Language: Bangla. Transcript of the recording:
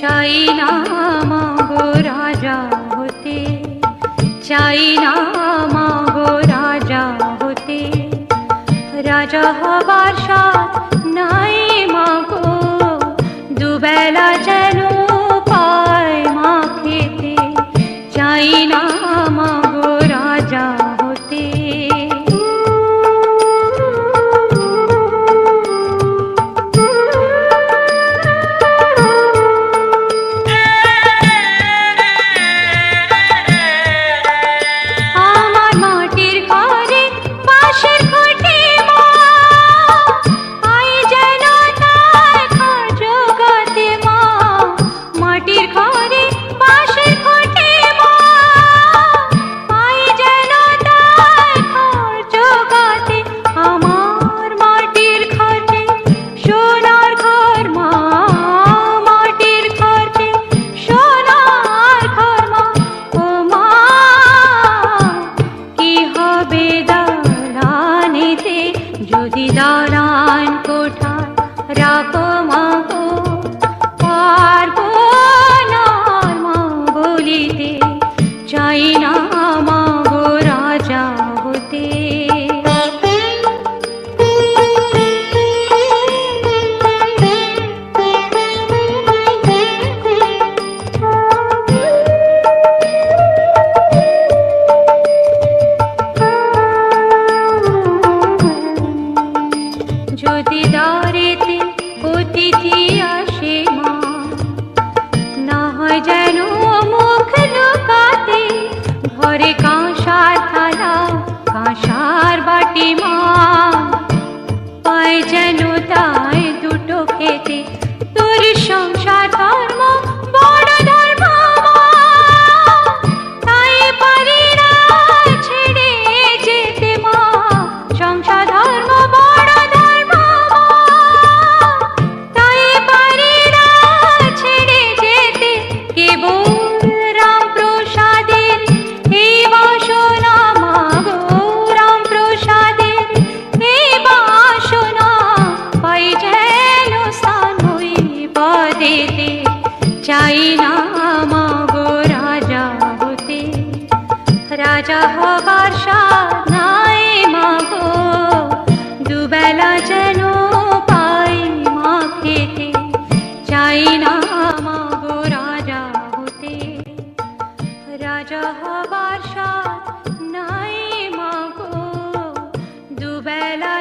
চাই না মাগো রাজা হতে, চাই না মাগো রাজা হতে, রাজা হবার সাথ নাই মাগো, দুবেলা যেন পায় মা খেতে, চাই না মাগো রাজা হতে। যদি দালান কোঠা রাখো মাগো, পারবো না মা বলিতে, চাই না মাগো রাজা হতে। যদি দ্বারেতে অতিথি আসে মা, না হয় যেন মুখ লুকাতে, ঘরে কাঁসার থালা কাঁসার বাটি মা, পায় যেন তাই দুটো খেতে, তোর সংসার ধর্ম বড় ধর্ম মা, তাই পারি না ছেড়ে যেতে মা, সংসার ধর্ম বড় ধর্ম মা, তাই পারি না ছেড়ে যেতে, কেবল রাম প্রসাদের এই বাসনা মাগো, রাম প্রসাদের এই বাসনা, পাই যেন স্থান ওই পদেতে, চাই না মাগো রাজা হতে, রাজা হবার সাথ নাই মাগো, দুবেলা যেন পাই মা খেতে, চাই না মাগো রাজা হতে, রাজা হবার সাথ নাই মাগো, দুবেলা